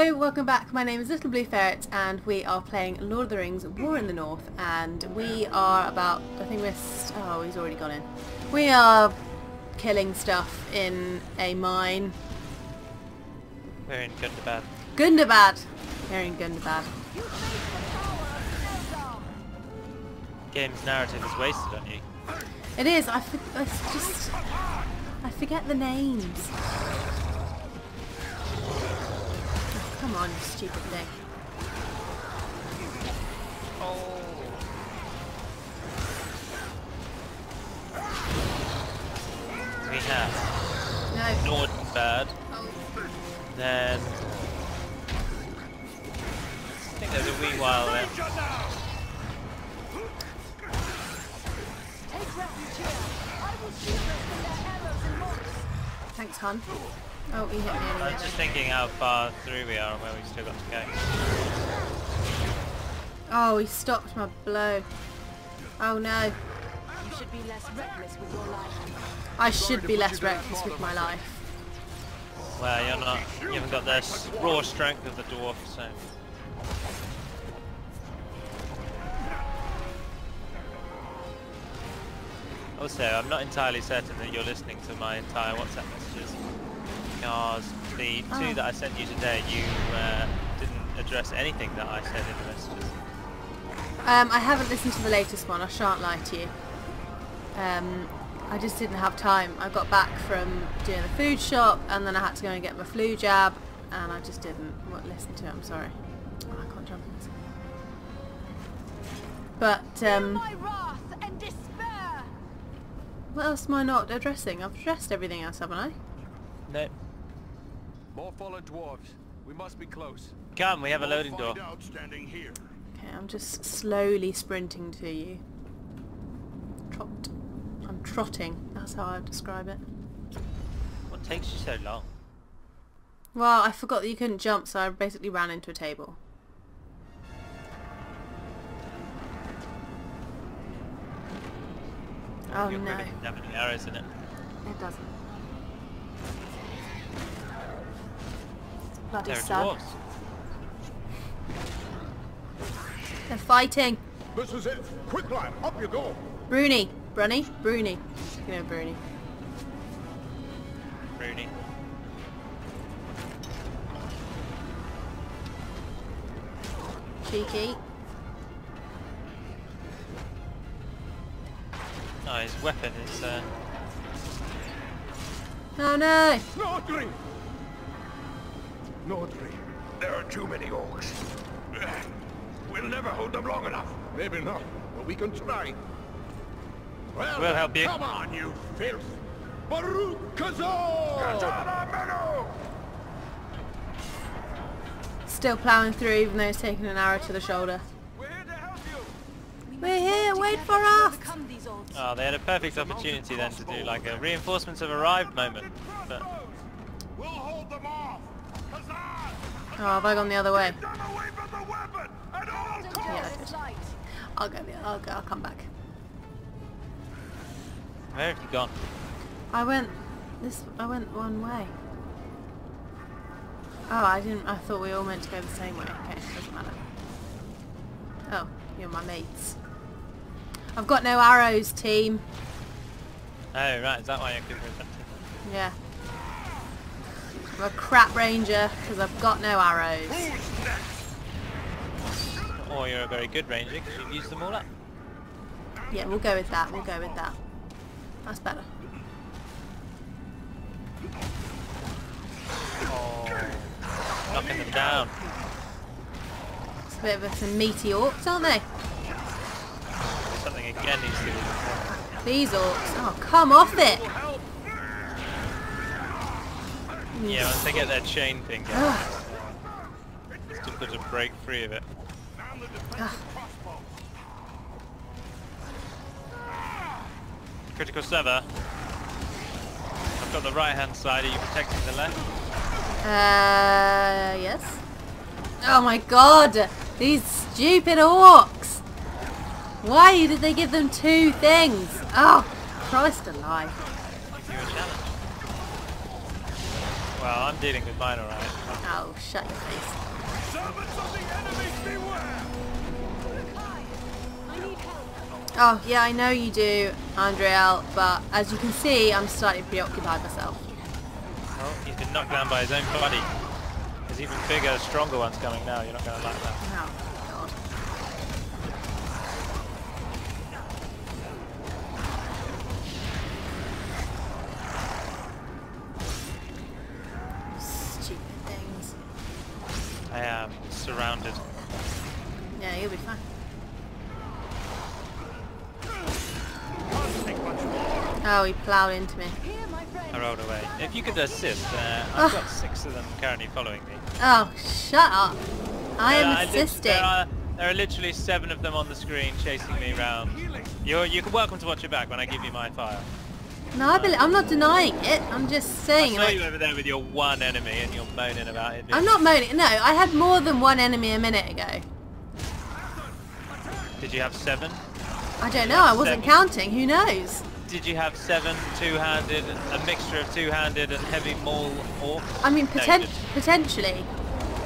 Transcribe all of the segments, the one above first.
Hello, welcome back. My name is Little Blue Ferret and we are playing Lord of the Rings War in the North, and we are about, I think we're, oh, he's already gone in. We are killing stuff in a mine. We're in Gundabad. Gundabad! We're in Gundabad. Game's narrative is wasted on you. It is, I forget the names. Come on, you stupid thing. Oh. We have Nordbad. Oh. Then I think there's a wee while there. Thanks, hon. Oh, he hit me anyway. I was just thinking how far through we are and where we've still got to go. Oh, he stopped my blow. Oh no. You should be less reckless with your life. I should be less reckless with my life. Well, you're not. You haven't got the raw strength of the dwarf, so. Also, I'm not entirely certain that you're listening to my entire WhatsApp messages, because the two that I sent you today, you didn't address anything that I said in the messages. I haven't listened to the latest one, I shan't lie to you. I just didn't have time. I got back from doing the food shop and then I had to go and get my flu jab and I just didn't listen to it, I'm sorry. Oh, I can't jump in this. But, My wrath and despair. what else am I not addressing? I've addressed everything else, haven't I? No. More fallen dwarves. We must be close. Come, we have a loading door. Standing here. Okay, I'm just slowly sprinting to you. Trot. I'm trotting, that's how I would describe it. What takes you so long? Well, I forgot that you couldn't jump, so I basically ran into a table. Oh Your no. grenade doesn't have any arrows in it. It doesn't. It's bloody They're sun. dwarves. They're fighting. This is it. Quick climb. Up you go. Bruni. Brunny? Bruni. You know Bruni. Rooney. Cheeky. Oh, his weapon is Oh no! Nordry! Nordry. There are too many orcs. We'll never hold them long enough. Maybe not, but we can try. Well, We'll help you. Come on, you filth! Baruch Kazor! Katana Menu! Still ploughing through even though he's taking an arrow to the shoulder. We're here to help you! We're here, wait for us! Oh, they had a perfect opportunity then to do like a reinforcements have arrived moment. But We'll hold them off! Kazan! Oh, have I gone the other way? Keep them away from the weapon! At all costs! Yeah, I did. I'll come back. where have you gone? I went one way. Oh, I thought we all meant to go the same way. Okay, doesn't matter. Oh, you're my mates. I've got no arrows, team. Oh, right, is that why you're good with that? Yeah. I'm a crap ranger because I've got no arrows. Or you're a very good ranger because you've used them all up. Yeah, we'll go with that. We'll go with that. That's better. Oh, knocking them down. It's a bit of some meaty orcs, aren't they? Something again needs to be. These orcs. Oh, come off it! Yeah, once they get their chain thing going, Ugh. it's difficult to break free of it. Ugh. Critical sever. I've got the right hand side, are you protecting the left? Yes. Oh my god! These stupid orcs! Why did they give them two things? Oh, Christ alive. Give you a challenge. Well, I'm dealing with mine alright. Oh, shut your face. Servants of the enemy, beware! I need help. Oh, yeah, I know you do, Andriel, but as you can see, I'm slightly preoccupied myself. Oh, he's been knocked down by his own body. There's even bigger, stronger ones coming now. You're not going to like that. Oh, God. Stupid things. I am surrounded. Yeah, you'll be fine. Oh, he ploughed into me. Here, my friend. I rolled away. If you could assist, I've got 6 of them currently following me. Oh, shut up. I am There assisting. there are literally 7 of them on the screen chasing me around. You're welcome to watch your back when I give you my fire. No, I'm not denying it. I'm just saying, I saw like, you over there with your one enemy and you're moaning about it. I'm not moaning. No, I had more than one enemy a minute ago. Did you have 7? I don't know. I wasn't 7. counting. Who knows? Did you have 7 two-handed, a mixture of two-handed and heavy maul orcs? I mean, No, you didn't. potentially.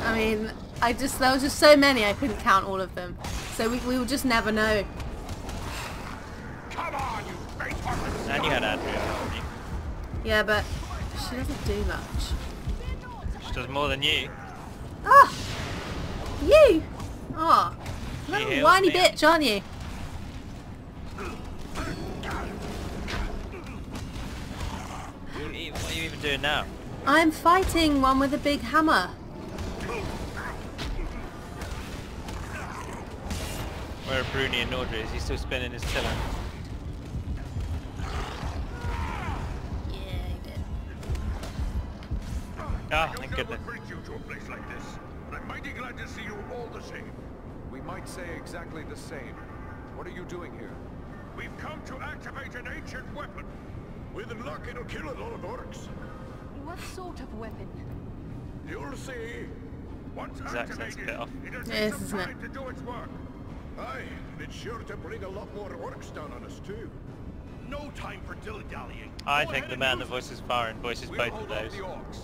I mean, there was just so many I couldn't count all of them. So we will just never know. Come on, you faint-hearted And you had Andrea, haven't you? Yeah, but she doesn't do much. She does more than you. Ah! You! Ah. Little heals whiny me. bitch, aren't you? What are you even doing now? I'm fighting one with a big hammer. Where are Bruni and Nordri? Is he still spinning his tiller? Yeah, he did. Ah, thank goodness. Bring you to a place like this, but I'm mighty glad to see you all the same. We might say exactly the same. What are you doing here? We've come to activate an ancient weapon. With luck, it'll kill a lot of orcs. What sort of weapon? You'll see. Once His accent's a bit activated, off. it'll take Yes, some isn't it? time to do its work. Aye, and it's sure to bring a lot more orcs down on us too. No time for dilly-dallying. I Go think ahead the and man use that voices fire and voices We'll both of hold off those. the orcs.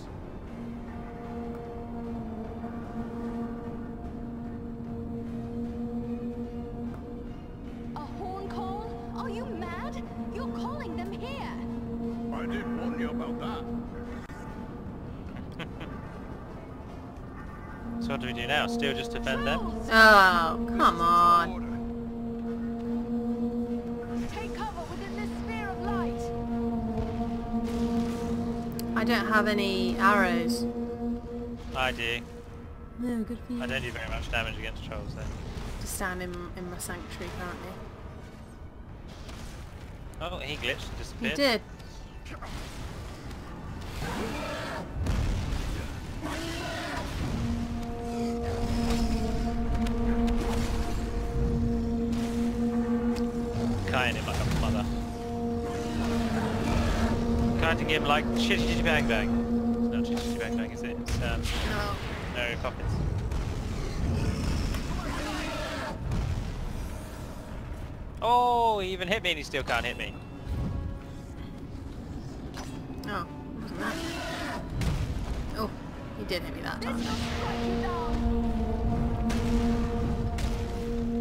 A horn call? Are you mad? You're calling them here. I did warn you about that. So what do we do now? Still just defend them? Oh, come on. Take cover within this sphere of light. I don't have any arrows. I do. No, good for you. I don't do very much damage against trolls though. Just stand in my sanctuary currently. Oh, he glitched and You disappeared. did. Kiting him like a mother. Kiting him like chitty bang bang. It's not chitty bang bang, is it? It's No. Mary Poppins. Oh, he even hit me and he still can't hit me. Oh, wasn't that? Oh, he did hit me that time.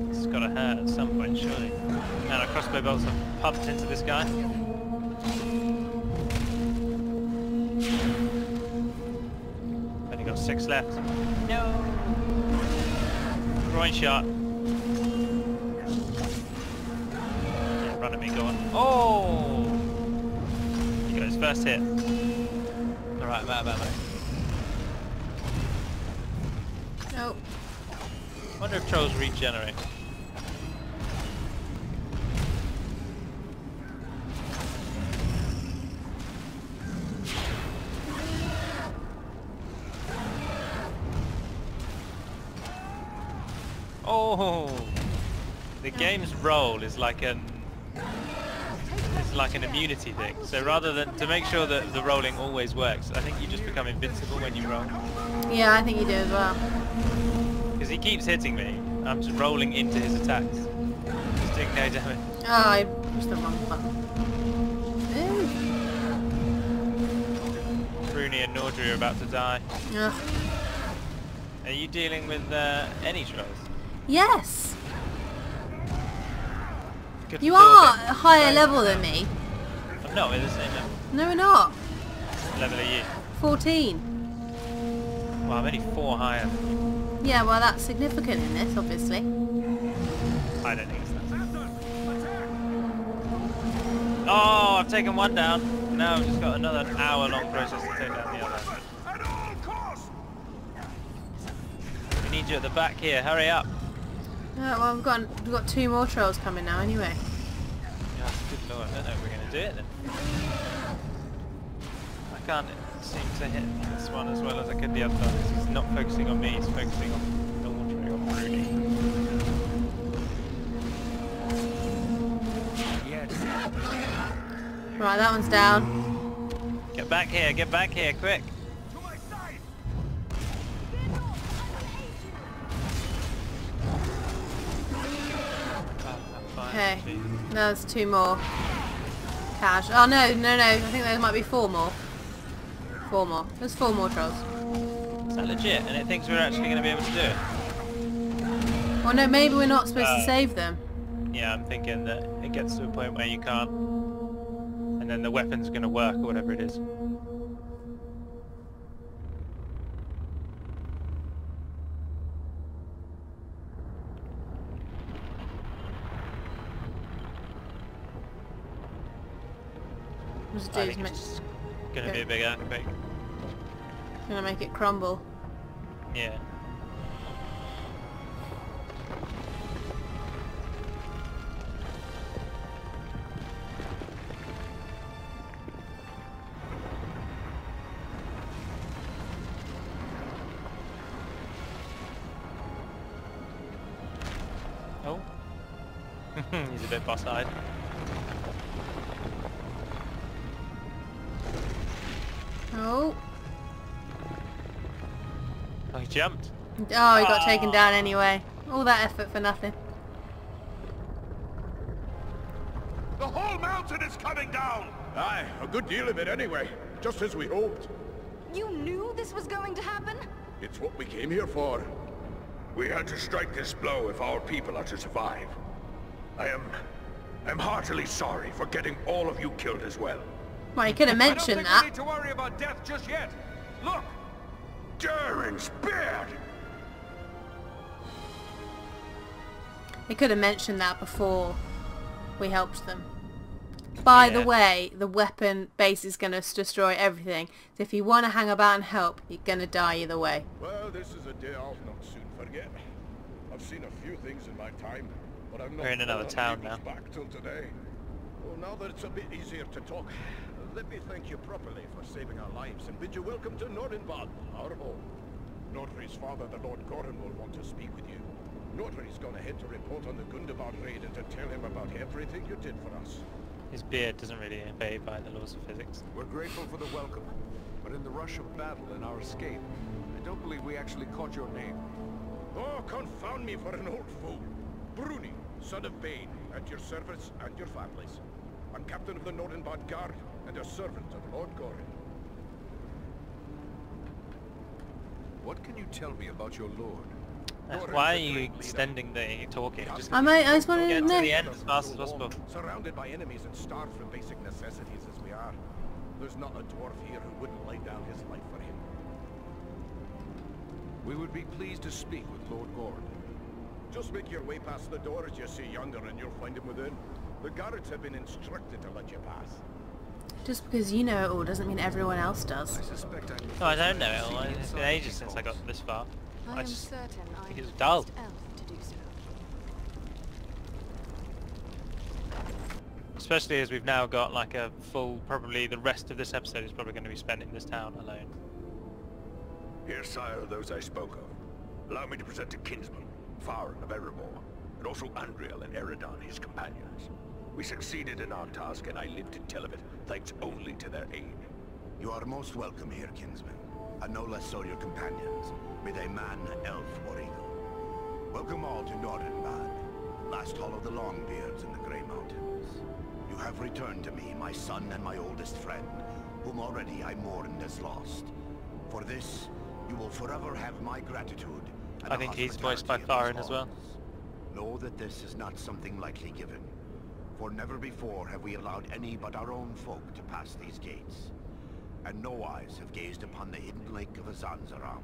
It's gotta hurt at some point, surely. And our crossbow bolts have pumped into this guy. Only got 6 left. No! Groin shot. Yeah, run at me, go on. Oh! He got his first hit. Alright, I'm out of ammo. Oh, Wonder if trolls regenerate. Oh, the game's role is like an immunity thing. So rather than to make sure that the rolling always works, I think you just become invincible when you roll. yeah, I think you do as well. Because he keeps hitting me, I'm just rolling into his attacks. Just doing no damage. Oh, I pushed the wrong button. Ooh. Bruni Bruni and Nordri are about to die. Ugh. Are you dealing with any trolls? Yes! Good You for are Thorfinn. a higher level than me. I'm not, we're the same level. No, we're not. What level are you? 14. Well, I'm only 4 higher. Yeah, well that's significant in this, obviously. I don't think it's that. Oh, I've taken one down. Now I've just got another hour-long process to take down the other. At all costs! We need you at the back here. Hurry up. Well, we've got 2 more trolls coming now anyway. Yeah, good lord. I don't know if we're going to do it then. I can't seem to hit this one as well as I could the other one because he's not focusing on me. He's focusing on Nordri or Bruni. Right, that one's down. Get back here, quick. To my side! Okay, there's 2 more. Cash. Oh no, I think there might be 4 more. 4 more. There's 4 more trolls. Is that legit? And it thinks we're actually going to be able to do it? Oh no, maybe we're not supposed to save them. Yeah, I'm thinking that it gets to a point where you can't. And then the weapon's going to work or whatever it is. Just I think it's going to be a big earthquake. gonna make it crumble. Yeah. Oh. He's a bit boss-eyed. Oh. Oh, he jumped. Oh, he got taken down anyway. All that effort for nothing. The whole mountain is coming down! Aye, a good deal of it anyway. Just as we hoped. You knew this was going to happen? It's what we came here for. We had to strike this blow if our people are to survive. I'm heartily sorry for getting all of you killed as well. Well, you could have mentioned I don't think that. we need to worry about death just yet. Look! Durin's beard! They could have mentioned that before we helped them. By the way, the weapon base is going to destroy everything. So if you want to hang about and help, you're going to die either way. Well, this is a day I'll not soon forget. I've seen a few things in my time, but I've not We're in another town now. back till today. Well, now that it's a bit easier to talk, let me thank you properly for saving our lives and bid you welcome to Nordenbad, our home. Nordri's father, the Lord Gorin, will want to speak with you. Nordri's gone ahead to report on the Gundabad raid and to tell him about everything you did for us. His beard doesn't really obey by the laws of physics. We're grateful for the welcome, but in the rush of battle and our escape, I don't believe we actually caught your name. Oh, confound me for an old fool. Bruni, son of Bane, at your service and your families. I'm captain of the Nordenbad Guard and a servant of Lord Gorin. What can you tell me about your lord? Why are you extending the talking? Just I just wanted get to to know. the end as fast as possible. Surrounded by enemies and starved for basic necessities as we are, there's not a dwarf here who wouldn't lay down his life for him. We would be pleased to speak with Lord Gorin. Just make your way past the door as you see yonder and you'll find him within. The guards have been instructed to let you pass. Just because you know it all doesn't mean everyone else does. I suspect I'm No, I don't know it all. It's been ages since I got this far. I I am just certain think I it's am dull. the first elf to do so. Especially as we've now got like a full, probably the rest of this episode is probably going to be spent in this town alone. Here, sire, those I spoke of. Allow me to present to kinsman, Farren of Erebor, and also Andriel and Eridan, his companions. We succeeded in our task, and I live to tell of it, thanks only to their aid. You are most welcome here, kinsman, and no less so your companions, be they man, elf, or eagle. Welcome all to Nordenbad, last hall of the Longbeards in the Grey Mountains. You have returned to me, my son and my oldest friend, whom already I mourned as lost. For this, you will forever have my gratitude. And I the think he's voiced by hospitality of Farin these as well. halls. Know that this is not something lightly given, for never before have we allowed any but our own folk to pass these gates. And no eyes have gazed upon the hidden lake of Azanzaram,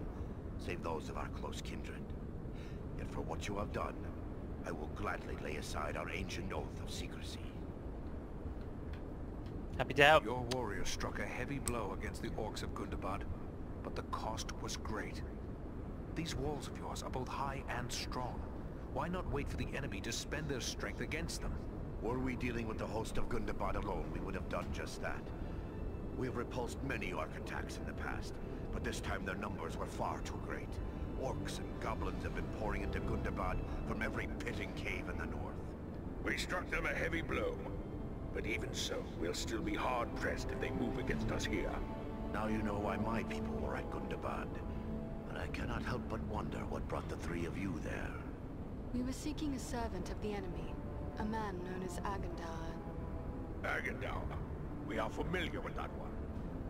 save those of our close kindred. Yet for what you have done, I will gladly lay aside our ancient oath of secrecy. Happy to help. Your warriors struck a heavy blow against the orcs of Gundabad, but the cost was great. These walls of yours are both high and strong. Why not wait for the enemy to spend their strength against them? Were we dealing with the host of Gundabad alone, we would have done just that. We have repulsed many orc attacks in the past, but this time their numbers were far too great. Orcs and goblins have been pouring into Gundabad from every pit and cave in the north. We struck them a heavy blow. But even so, we'll still be hard-pressed if they move against us here. Now you know why my people were at Gundabad. And I cannot help but wonder what brought the three of you there. We were seeking a servant of the enemy, a man known as Agandar. Agandar. We are familiar with that one.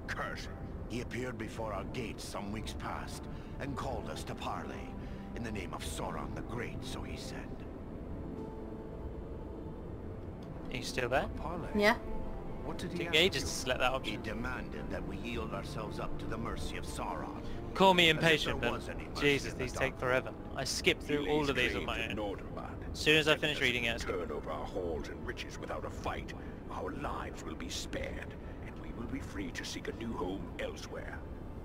Curse him. He appeared before our gates some weeks past, and called us to parley, in the name of Sauron the Great, so he said. Are you still there? Parley? Yeah. What did he Took ask ages you? to select that He option. demanded that we yield ourselves up to the mercy of Sauron. Call me As if impatient, there but was any mercy Jesus, in the these take dark. forever. I skipped through all of these on my own. As soon as I finish reading it, I skip. Turn over our halls and riches without a fight. Our lives will be spared, and we will be free to seek a new home elsewhere.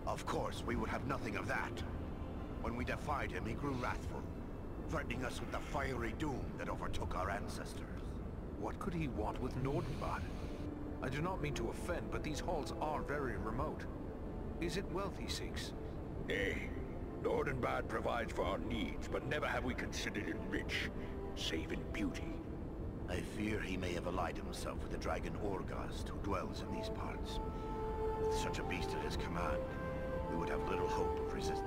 Of course, we would have nothing of that. When we defied him, he grew wrathful, threatening us with the fiery doom that overtook our ancestors. What could he want with Nordenbad? I do not mean to offend, but these halls are very remote. Is it wealth he seeks? Nay, Nordenbad provides for our needs, but never have we considered it rich, save in beauty. I fear he may have allied himself with the dragon Orgast, who dwells in these parts. With such a beast at his command, we would have little hope of resisting.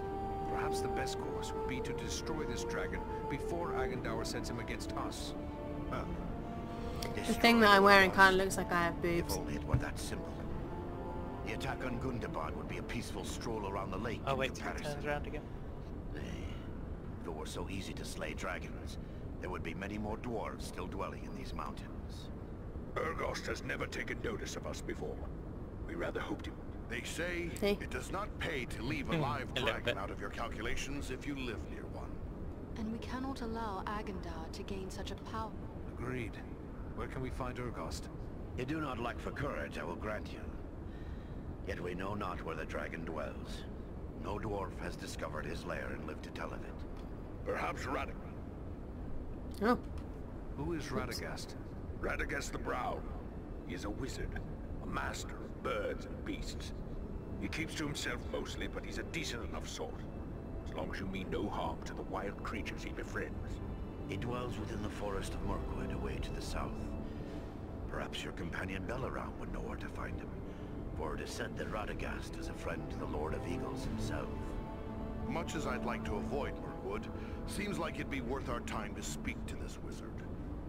Perhaps the best course would be to destroy this dragon before Agandaur sends him against us. Well, The thing that I'm wearing kind of looks like I have If boobs. only it were that simple. The attack on Gundabad would be a peaceful stroll around the lake Oh in wait, till it comparison. turns around again. Nay, if it were so easy to slay dragons, there would be many more dwarves still dwelling in these mountains. Urgost has never taken notice of us before. We rather hoped he would. They say See? it does not pay to leave a live A little bit. dragon out of your calculations if you live near one. And we cannot allow Agandar to gain such a power. Agreed. Where can we find Urgost? You do not lack for courage, I will grant you. Yet we know not where the dragon dwells. No dwarf has discovered his lair and lived to tell of it. Perhaps Radagast. Oh, Who is Radagast? Radagast the Brown. He is a wizard, a master of birds and beasts. He keeps to himself mostly, but he's a decent enough sort. As long as you mean no harm to the wild creatures he befriends. He dwells within the forest of Mirkwood, away to the south. Perhaps your companion Belaram would know where to find him, for it is said that Radagast is a friend to the Lord of Eagles himself. Much as I'd like to avoid Mirkwood, seems like it'd be worth our time to speak to this wizard.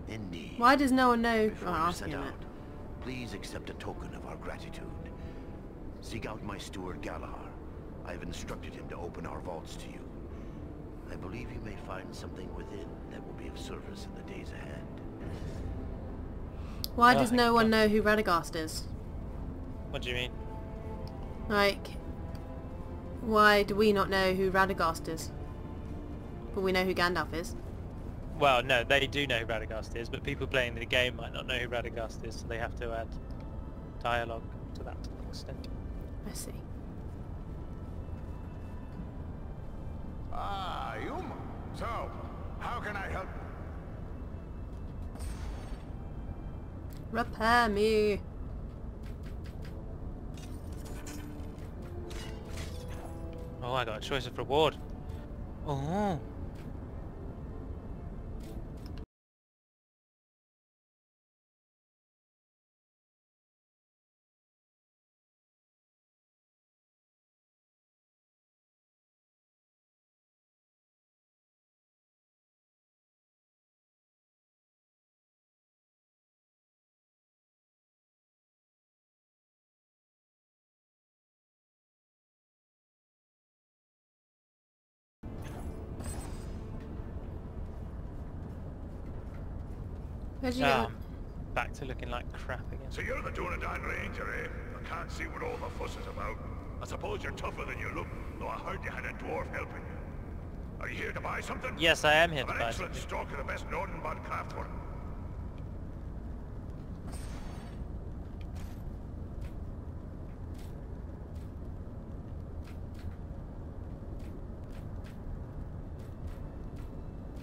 Indeed. why does no one know? Before Oh, you asking set it. out, please accept a token of our gratitude. Seek out my steward Galahar. I have instructed him to open our vaults to you. I believe you may find something within that will be of service in the days ahead. Why Oh, does no one know who Radagast is? What do you mean? Like, why do we not know who Radagast is? But we know who Gandalf is. Well, no, they do know who Radagast is, but people playing the game might not know who Radagast is, so they have to add dialogue to that extent. I see. Ah, Yuma. So, how can I help? Repair me. Oh, I got a choice of reward. Oh. Where'd you get I'm back to looking like crap again. So you're the Dunedain Ranger, eh? I can't see what all the fuss is about. I suppose you're tougher than you look, though I heard you had a dwarf helping you. Are you here to buy something? Yes, I am here I've to an buy excellent something. stock of the best Nordenbad craftwork.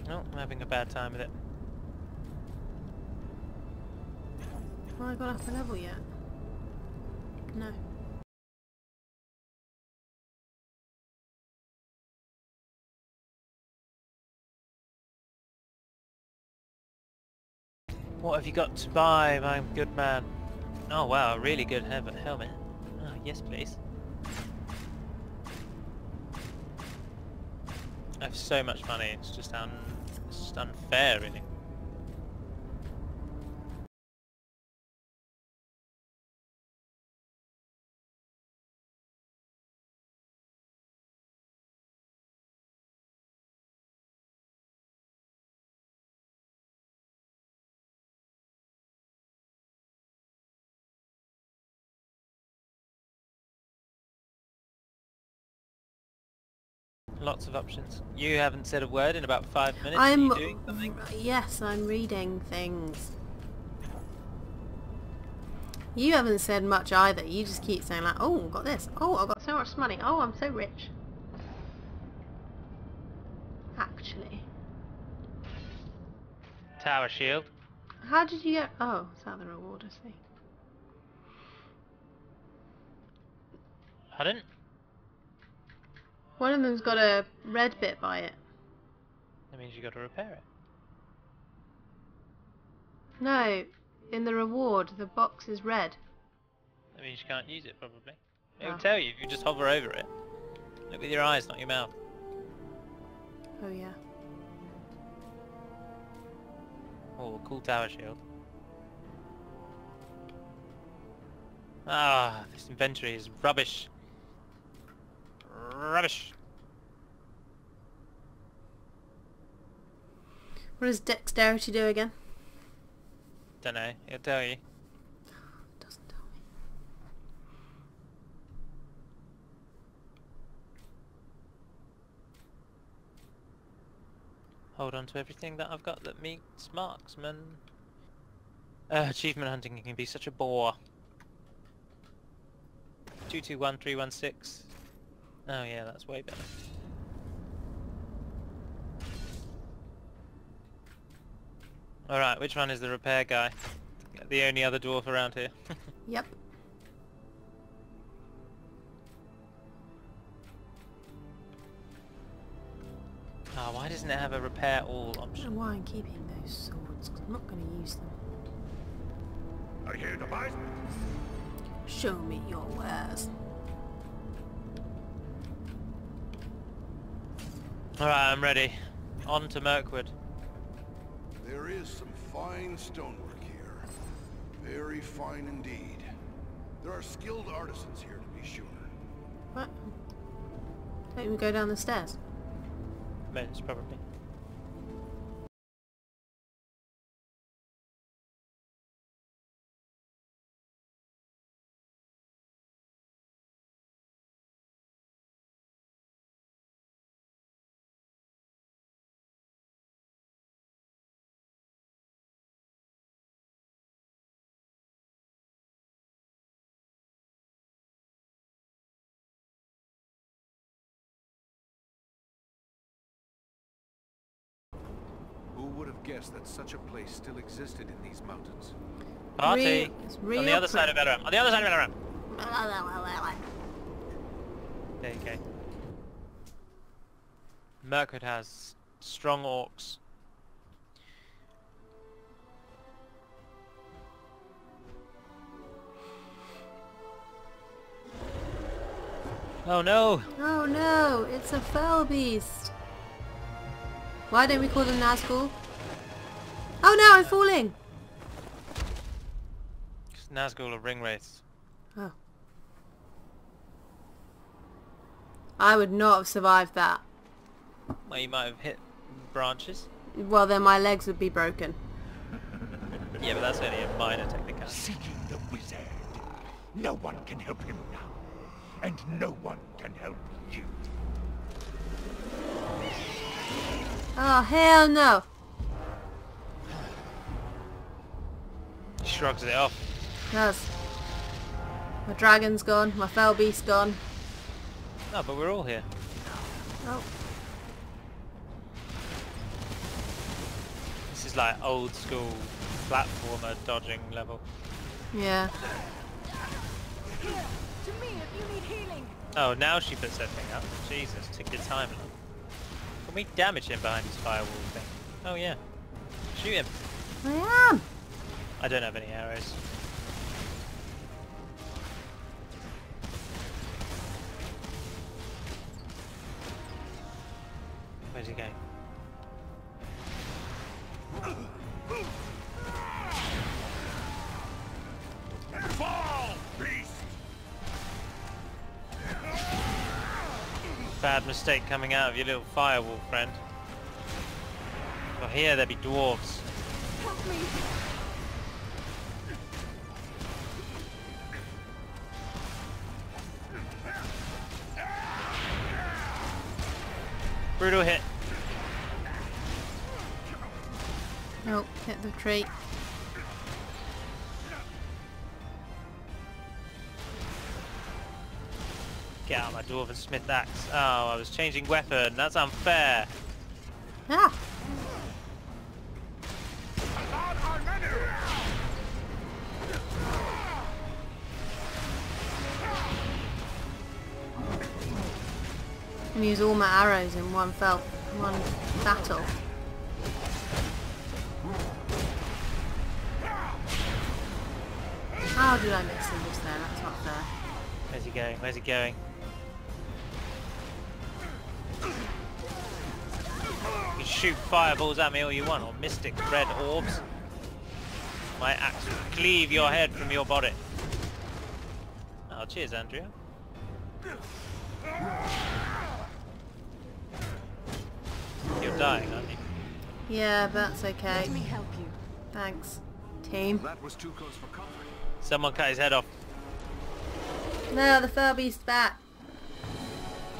No, I'm having a bad time with it. Have I got up a level yet? No. What have you got to buy, my good man? Oh wow, a really good helmet. Oh, yes please. I have so much money, it's just unfair really. Lots of options. You haven't said a word in about 5 minutes. Are you doing something? Yes, I'm reading things. You haven't said much either. You just keep saying like, oh, got this. Oh, I've got so much money. Oh, I'm so rich. Actually. Tower shield. How did you get... Oh, is that the reward, I see. Pardon? One of them's got a red bit by it. That means you got to repair it. No, in the reward, the box is red. That means you can't use it probably. It Oh. will tell you if you just hover over it. Look with your eyes, not your mouth. Oh yeah. Oh, cool tower shield. Ah, this inventory is rubbish. Rubbish. What does dexterity do again? Don't know. It'll tell you. Doesn't tell me. Hold on to everything that I've got that meets marksman. Achievement hunting can be such a bore. 221316. Oh yeah, that's way better. Alright, which one is the repair guy? The only other dwarf around here. Yep. Ah, why doesn't it have a repair all I don't option? know why I'm keeping those swords, 'cause I'm not going to use them. Are you here to buy? Show me your wares. Alright, I'm ready. On to Mirkwood. There is some fine stonework here. Very fine indeed. There are skilled artisans here to be sure. What? Don't we go down the stairs? Most probably. Who would have guessed that such a place still existed in these mountains? Party! It's On the real other side of pretty. Edoram. On the other side of Edoram! There you go. Mirkwood has strong orcs. Oh no! Oh no, it's a fell beast. Why don't we call them Nazgul? Oh no, I'm falling! Nazgul are ring wraiths. Oh. I would not have survived that. Well, you might have hit branches. Well, then my legs would be broken. Yeah, but that's only a minor technicality. Seeking the wizard. No one can help him now. And no one can help you. Oh, hell no. He shrugs it off. Does. My dragon's gone, my fell beast's gone. No, but we're all here. Oh. This is like old school platformer dodging level. Yeah. To me if you need healing. Oh, now she puts that thing up. Jesus, took your time. Can we damage him behind his firewall thing? Oh yeah. Shoot him. I am. I don't have any arrows. Where's he going? Fall, beast! Bad mistake coming out of your little firewall, friend. Oh, here there be dwarves. Help me. Brutal hit. Oh, hit the tree. Get out my dwarven smith axe. Oh, I was changing weapon. That's unfair. Ah! I'm gonna use all my arrows in one battle. How did I miss him just there? That's not fair. Where's he going? Where's he going? You can shoot fireballs at me all you want, or mystic red orbs. My axe will cleave your head from your body. Oh, cheers, Andrea. You're dying, aren't you? Yeah, but that's okay. Let me help you. Thanks, team. That was too close for comfort. Someone cut his head off. No, the fur beast's back.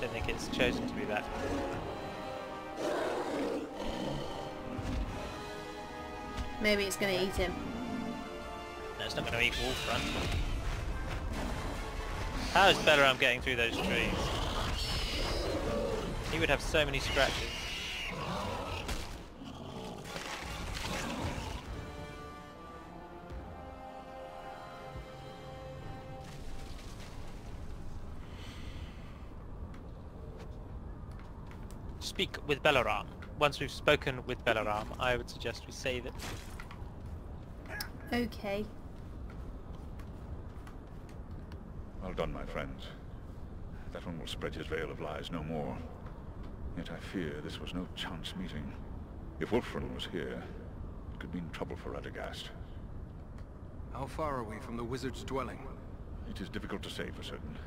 Don't think it's chosen to be back. Maybe it's gonna eat him. No, it's not going to eat Wolfront. How is Belaram getting through those trees? He would have so many scratches. Speak with Belaram. Once we've spoken with Belaram, I would suggest we save it. Okay. Well done, my friends. That one will spread his veil of lies no more. Yet I fear this was no chance meeting. If Wolfram was here, it could mean trouble for Radagast. How far are we from the wizard's dwelling? It is difficult to say for certain.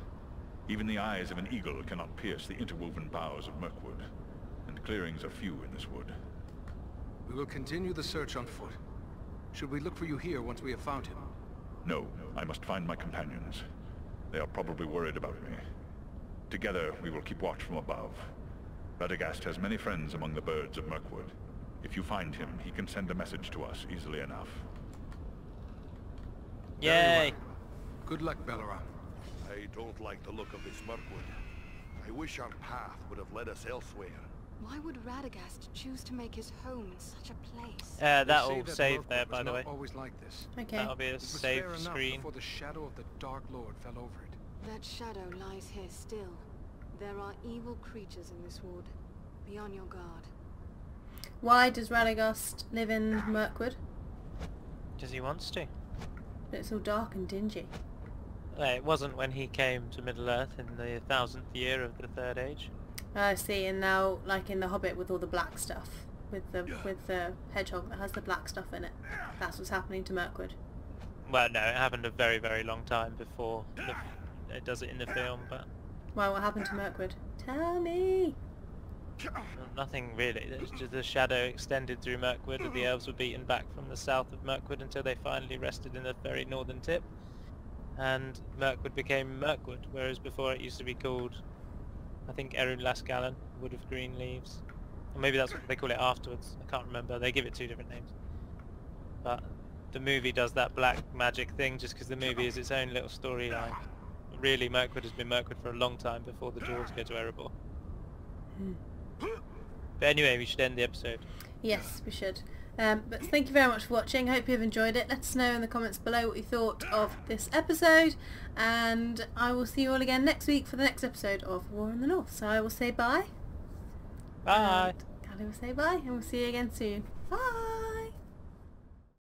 Even the eyes of an eagle cannot pierce the interwoven boughs of Mirkwood, and clearings are few in this wood. We will continue the search on foot. Should we look for you here once we have found him? No, I must find my companions. They are probably worried about me. Together, we will keep watch from above. Radagast has many friends among the birds of Mirkwood. If you find him, he can send a message to us easily enough. Yay! Good luck, Belaram. I don't like the look of this Mirkwood. I wish our path would have led us elsewhere. Why would Radagast choose to make his home in such a place? That'll They say save Mirkwood there, was by the not way. always like this. Okay. That'll be a It was save fair enough screen. before the shadow of the Dark Lord fell over it. That shadow lies here still. There are evil creatures in this wood. Be on your guard. Why does Radagast live in Mirkwood? Because he wants to. But it's all dark and dingy. It wasn't when he came to Middle-earth in the 1000th year of the Third Age. I see, and now, like in The Hobbit with all the black stuff, with the hedgehog that has the black stuff in it. That's what's happening to Mirkwood. Well, no, it happened a very, very long time before it does it in the film, but... Why, what happened to Mirkwood? Tell me! Nothing really. It's just the shadow extended through Mirkwood, and the elves were beaten back from the south of Mirkwood until they finally rested in the very northern tip. And Mirkwood became Mirkwood, whereas before it used to be called, I think, Erun Lasgallen, Wood of Green Leaves. Or maybe that's what they call it afterwards. I can't remember. They give it 2 different names. But the movie does that black magic thing just because the movie is its own little storyline. Really, Mirkwood has been Mirkwood for a long time before the dwarves go to Erebor. But anyway, we should end the episode. Yes, we should. But thank you very much for watching. I hope you've enjoyed it. Let us know in the comments below what you thought of this episode. And I will see you all again next week for the next episode of War in the North. So I will say bye. Bye! Galu will say bye, and we'll see you again soon. Bye!